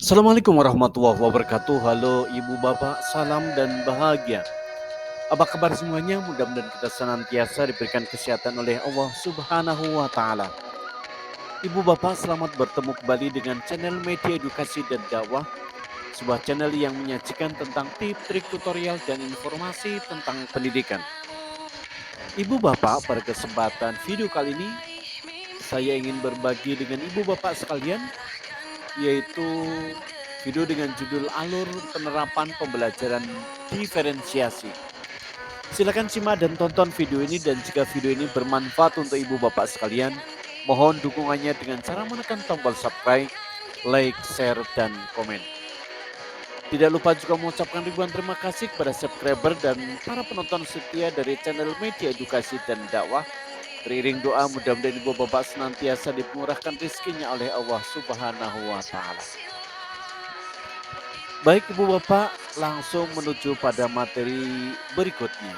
Assalamualaikum warahmatullahi wabarakatuh. Halo ibu bapak, salam dan bahagia. Apa kabar semuanya? Mudah-mudahan kita senantiasa diberikan kesehatan oleh Allah Subhanahu wa taala. Ibu bapak, selamat bertemu kembali dengan channel Media Edukasi dan Dakwah, sebuah channel yang menyajikan tentang tips, trik, tutorial dan informasi tentang pendidikan. Ibu bapak, pada kesempatan video kali ini saya ingin berbagi dengan ibu bapak sekalian, yaitu video dengan judul Alur Penerapan Pembelajaran Diferensiasi. Silakan simak dan tonton video ini, dan jika video ini bermanfaat untuk ibu bapak sekalian, mohon dukungannya dengan cara menekan tombol subscribe, like, share, dan komen. Tidak lupa juga mengucapkan ribuan terima kasih kepada subscriber dan para penonton setia dari channel Media Edukasi dan Dakwah. Teriring doa, mudah-mudahan ibu bapak senantiasa dimurahkan rezekinya oleh Allah Subhanahu wa taala. Baik ibu bapak, langsung menuju pada materi berikutnya.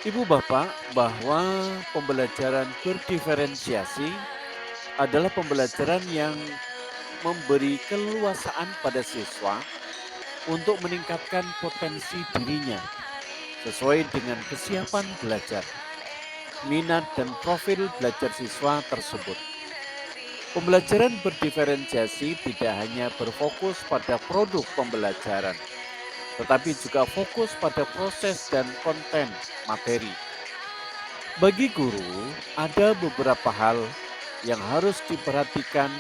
Ibu bapak, bahwa pembelajaran berdiferensiasi adalah pembelajaran yang memberi keleluasaan pada siswa untuk meningkatkan potensi dirinya sesuai dengan kesiapan belajar, minat dan profil belajar siswa tersebut. Pembelajaran berdiferensiasi tidak hanya berfokus pada produk pembelajaran, tetapi juga fokus pada proses dan konten materi. Bagi guru, ada beberapa hal yang harus diperhatikan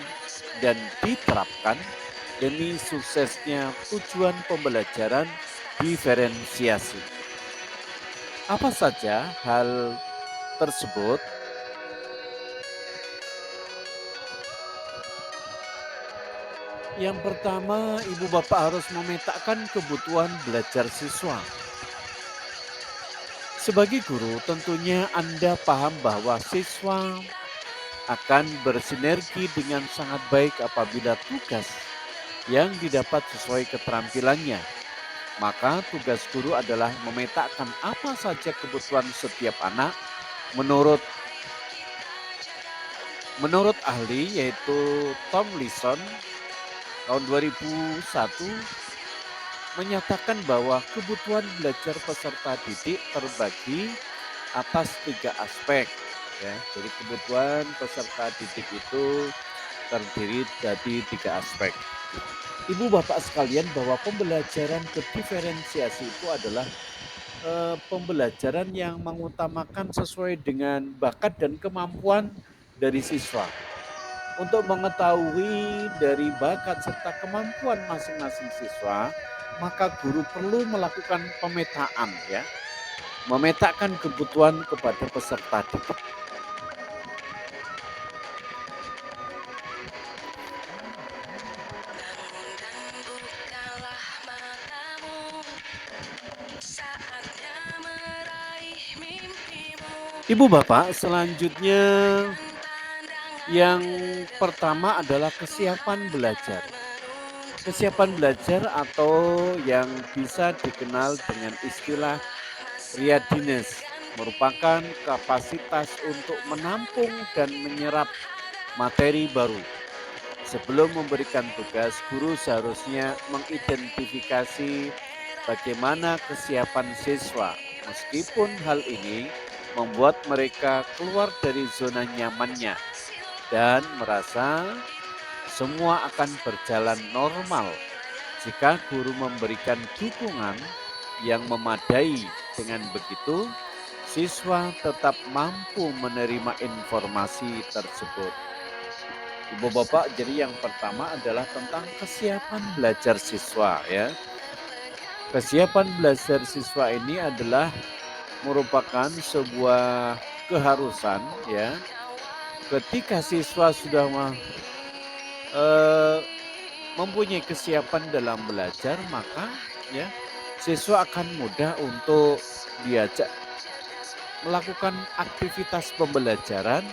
dan diterapkan demi suksesnya tujuan pembelajaran diferensiasi. Apa saja hal tersebut? Yang pertama, ibu bapak harus memetakan kebutuhan belajar siswa. Sebagai guru, tentunya Anda paham bahwa siswa akan bersinergi dengan sangat baik apabila tugas yang didapat sesuai keterampilannya. Maka tugas guru adalah memetakan apa saja kebutuhan setiap anak menurut ahli, yaitu Tom Lison tahun 2001, menyatakan bahwa kebutuhan belajar peserta didik terbagi atas 3 aspek. Ya, jadi kebutuhan peserta didik itu terdiri dari 3 aspek. Ibu bapak sekalian, bahwa pembelajaran berdiferensiasi itu adalah pembelajaran yang mengutamakan sesuai dengan bakat dan kemampuan dari siswa. Untuk mengetahui dari bakat serta kemampuan masing-masing siswa, maka guru perlu melakukan pemetaan, ya, memetakan kebutuhan kepada peserta didik. Ibu bapak, selanjutnya yang pertama adalah kesiapan belajar. Kesiapan belajar atau yang bisa dikenal dengan istilah readiness merupakan kapasitas untuk menampung dan menyerap materi baru. Sebelum memberikan tugas, guru seharusnya mengidentifikasi bagaimana kesiapan siswa. Meskipun hal ini membuat mereka keluar dari zona nyamannya dan merasa semua akan berjalan normal jika guru memberikan dukungan yang memadai. Dengan begitu, siswa tetap mampu menerima informasi tersebut. Ibu bapak, jadi yang pertama adalah tentang kesiapan belajar siswa, ya. Kesiapan belajar siswa ini adalah merupakan sebuah keharusan, ya. Ketika siswa sudah eh, mempunyai kesiapan dalam belajar, maka ya siswa akan mudah untuk diajak melakukan aktivitas pembelajaran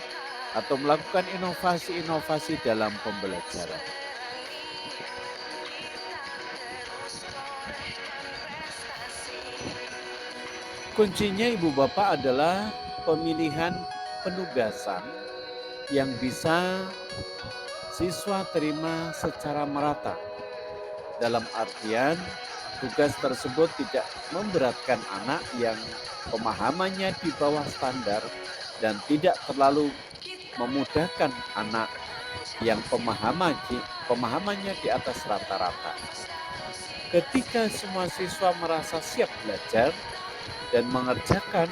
atau melakukan inovasi-inovasi dalam pembelajaran. Kuncinya ibu bapak adalah pemilihan penugasan yang bisa siswa terima secara merata. Dalam artian, tugas tersebut tidak memberatkan anak yang pemahamannya di bawah standar dan tidak terlalu memudahkan anak yang pemahamannya di atas rata-rata. Ketika semua siswa merasa siap belajar dan mengerjakan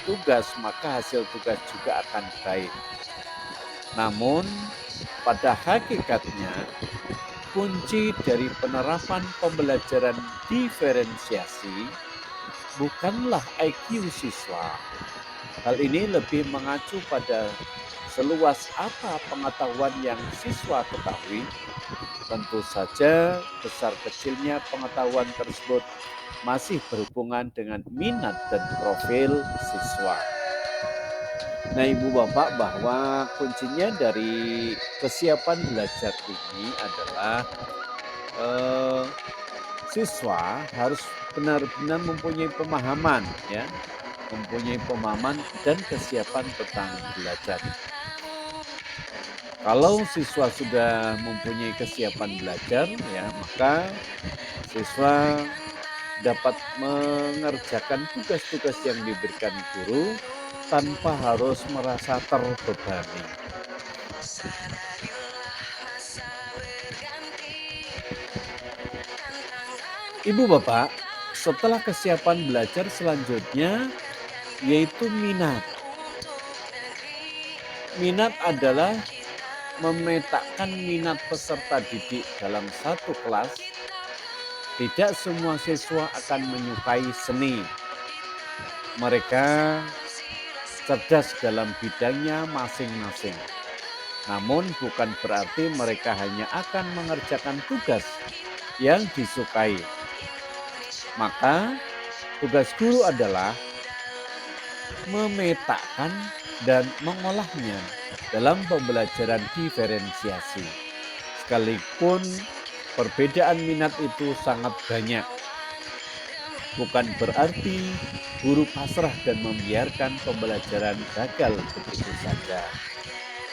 tugas, maka hasil tugas juga akan baik. Namun, pada hakikatnya, kunci dari penerapan pembelajaran diferensiasi bukanlah IQ siswa. Hal ini lebih mengacu pada seluas apa pengetahuan yang siswa ketahui. Tentu saja besar kecilnya pengetahuan tersebut masih berhubungan dengan minat dan profil siswa. Nah, Ibu Bapak, bahwa kuncinya dari kesiapan belajar ini adalah eh, siswa harus benar-benar mempunyai pemahaman, ya, mempunyai pemahaman dan kesiapan tentang belajar. Kalau siswa sudah mempunyai kesiapan belajar, ya, maka siswa dapat mengerjakan tugas-tugas yang diberikan guru tanpa harus merasa terbebani. Ibu Bapak, setelah kesiapan belajar selanjutnya yaitu minat. Minat adalah memetakan minat peserta didik dalam satu kelas. Tidak semua siswa akan menyukai seni. Mereka cerdas dalam bidangnya masing-masing. Namun bukan berarti mereka hanya akan mengerjakan tugas yang disukai. Maka tugas guru adalah memetakan dan mengolahnya dalam pembelajaran diferensiasi. Sekalipun perbedaan minat itu sangat banyak, bukan berarti guru pasrah dan membiarkan pembelajaran gagal begitu saja.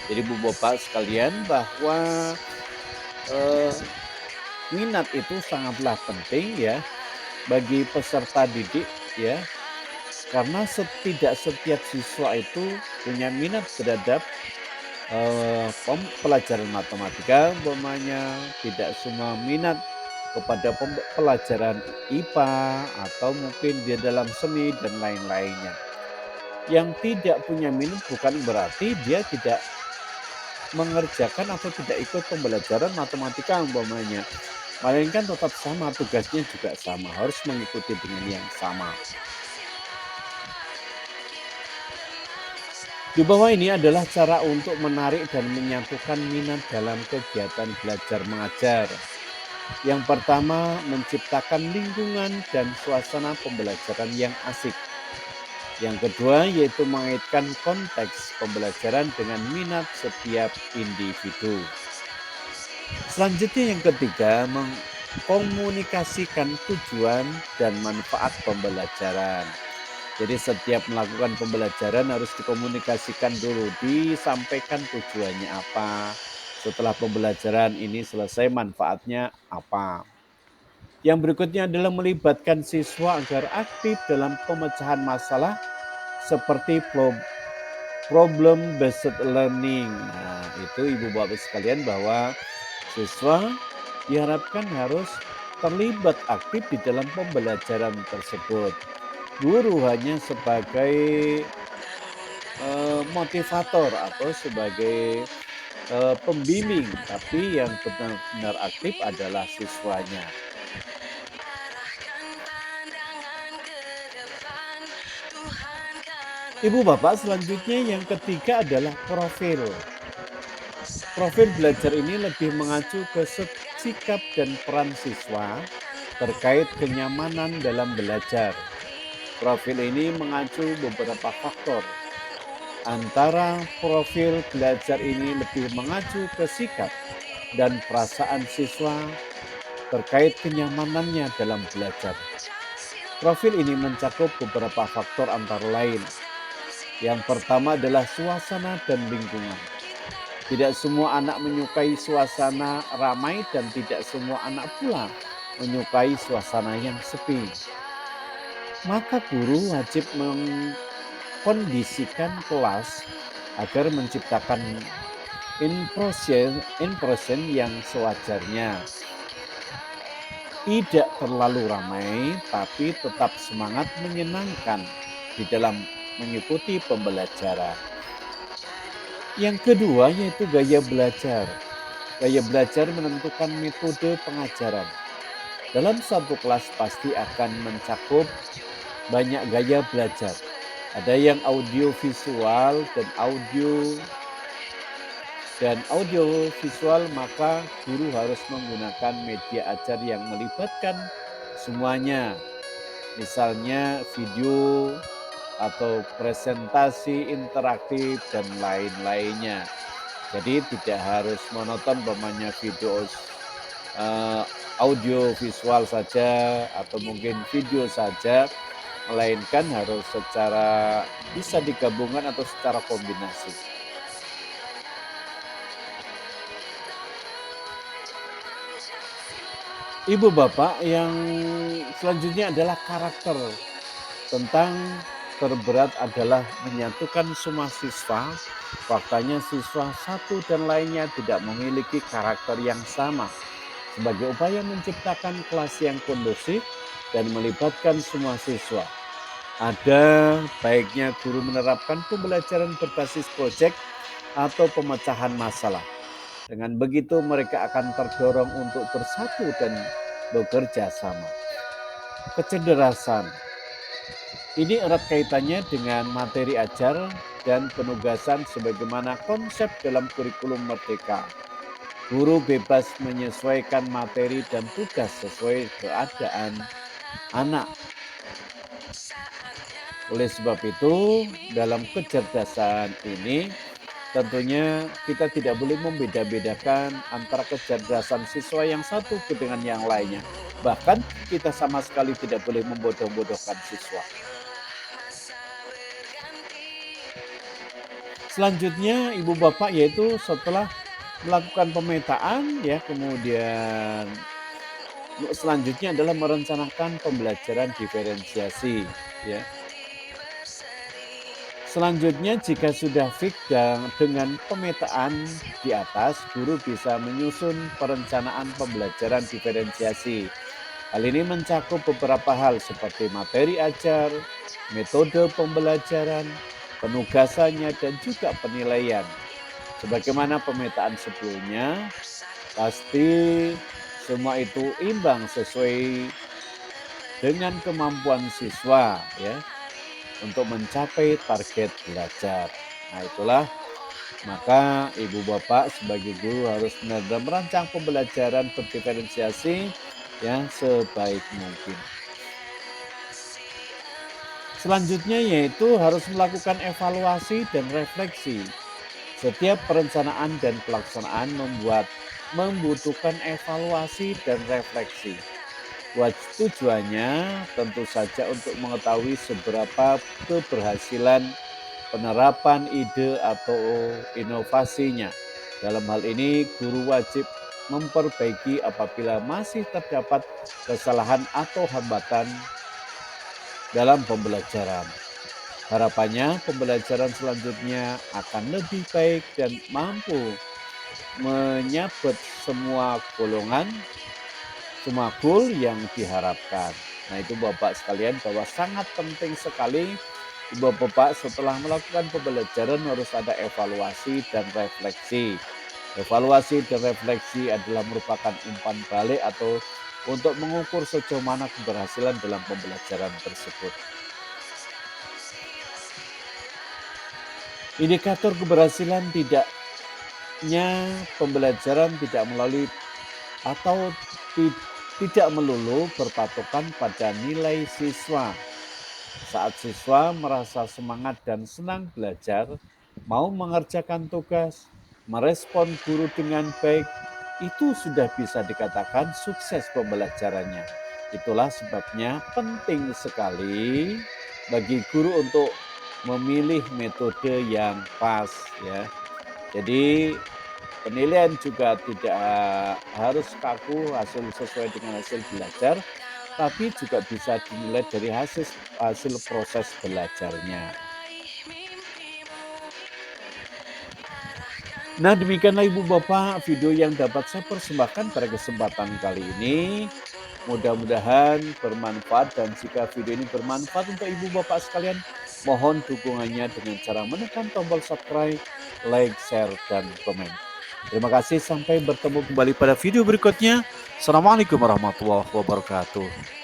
Jadi Bu Bapak sekalian, bahwa minat itu sangatlah penting, ya, bagi peserta didik, ya, karena tidak setiap siswa itu punya minat terhadap pelajaran matematika, umpamanya tidak semua minat kepada pelajaran IPA atau mungkin dia dalam seni dan lain-lainnya. Yang tidak punya minat bukan berarti dia tidak mengerjakan atau tidak ikut pembelajaran matematika umpamanya. Melainkan tetap sama, tugasnya juga sama, harus mengikuti dengan yang sama. Di bawah ini adalah cara untuk menarik dan menyatukan minat dalam kegiatan belajar mengajar. Yang pertama, menciptakan lingkungan dan suasana pembelajaran yang asik. Yang kedua, yaitu mengaitkan konteks pembelajaran dengan minat setiap individu. Selanjutnya yang ketiga, mengkomunikasikan tujuan dan manfaat pembelajaran. Jadi setiap melakukan pembelajaran harus dikomunikasikan dulu, disampaikan tujuannya apa. Setelah pembelajaran ini selesai, manfaatnya apa. Yang berikutnya adalah melibatkan siswa agar aktif dalam pemecahan masalah seperti problem based learning. Nah, itu Ibu Bapak sekalian, bahwa siswa diharapkan harus terlibat aktif di dalam pembelajaran tersebut. Guru hanya sebagai motivator atau sebagai pembimbing, tapi yang benar-benar aktif adalah siswanya. Ibu Bapak, selanjutnya yang ketiga adalah profil. Profil belajar ini lebih mengacu ke sikap dan peran siswa terkait kenyamanan dalam belajar. Profil ini mengacu beberapa faktor. Antara profil belajar ini lebih mengacu ke sikap dan perasaan siswa terkait kenyamanannya dalam belajar. Profil ini mencakup beberapa faktor antara lain Yang pertama adalah suasana dan lingkungan. Tidak semua anak menyukai suasana ramai dan tidak semua anak pula menyukai suasana yang sepi. Maka guru wajib mengkondisikan kelas agar menciptakan impression yang sewajarnya. Tidak terlalu ramai, tapi tetap semangat menyenangkan di dalam mengikuti pembelajaran. Yang kedua yaitu gaya belajar. Gaya belajar menentukan metode pengajaran. Dalam satu kelas pasti akan mencakup banyak gaya belajar. Ada yang audio visual dan audio visual, maka guru harus menggunakan media ajar yang melibatkan semuanya. Misalnya video atau presentasi interaktif dan lain-lainnya. Jadi tidak harus monoton umpamanya video audio visual saja atau mungkin video saja, melainkan harus secara bisa digabungkan atau secara kombinasi. Ibu bapak, yang selanjutnya adalah karakter. Tentang terberat adalah menyatukan semua siswa. Faktanya siswa satu dan lainnya tidak memiliki karakter yang sama. Sebagai upaya menciptakan kelas yang kondusif dan melibatkan semua siswa, ada baiknya guru menerapkan pembelajaran berbasis proyek atau pemecahan masalah. Dengan begitu mereka akan terdorong untuk bersatu dan bekerja sama. Kecerdasan. Ini erat kaitannya dengan materi ajar dan penugasan sebagaimana konsep dalam kurikulum Merdeka. Guru bebas menyesuaikan materi dan tugas sesuai keadaan anak. Oleh sebab itu, dalam kecerdasan ini tentunya kita tidak boleh membeda-bedakan antara kecerdasan siswa yang satu dengan yang lainnya. Bahkan kita sama sekali tidak boleh membodoh-bodohkan siswa. Selanjutnya ibu bapak yaitu setelah melakukan pemetaan ya, kemudian selanjutnya adalah merencanakan pembelajaran diferensiasi ya. Selanjutnya jika sudah fix dengan pemetaan di atas, guru bisa menyusun perencanaan pembelajaran diferensiasi. Hal ini mencakup beberapa hal seperti materi ajar, metode pembelajaran, penugasannya, dan juga penilaian. Sebagaimana pemetaan sebelumnya, pasti semua itu imbang sesuai dengan kemampuan siswa ya, untuk mencapai target belajar. Nah itulah, maka ibu bapak sebagai guru harus benar-benar merancang pembelajaran berdiferensiasi ya sebaik mungkin. Selanjutnya yaitu harus melakukan evaluasi dan refleksi. Setiap perencanaan dan pelaksanaan membutuhkan evaluasi dan refleksi. Tujuannya tentu saja untuk mengetahui seberapa keberhasilan penerapan ide atau inovasinya. Dalam hal ini, guru wajib memperbaiki apabila masih terdapat kesalahan atau hambatan dalam pembelajaran. Harapannya pembelajaran selanjutnya akan lebih baik dan mampu menyabet semua golongan, semua goal yang diharapkan. Nah itu Bapak sekalian, bahwa sangat penting sekali Bapak setelah melakukan pembelajaran harus ada evaluasi dan refleksi. Evaluasi dan refleksi adalah merupakan umpan balik atau untuk mengukur sejauh mana keberhasilan dalam pembelajaran tersebut. Indikator keberhasilan tidaknya pembelajaran tidak melalui atau tidak melulu berpatokan pada nilai siswa. Saat siswa merasa semangat dan senang belajar, mau mengerjakan tugas, merespon guru dengan baik, itu sudah bisa dikatakan sukses pembelajarannya. Itulah sebabnya penting sekali bagi guru untuk memilih metode yang pas ya. Jadi penilaian juga tidak harus kaku hasil sesuai dengan hasil belajar, tapi juga bisa dinilai dari hasil proses belajarnya. Nah, demikianlah Ibu Bapak video yang dapat saya persembahkan pada kesempatan kali ini. Mudah-mudahan bermanfaat, dan jika video ini bermanfaat untuk Ibu Bapak sekalian, mohon dukungannya dengan cara menekan tombol subscribe, like, share, dan komen. Terima kasih, sampai bertemu kembali pada video berikutnya. Assalamualaikum warahmatullahi wabarakatuh.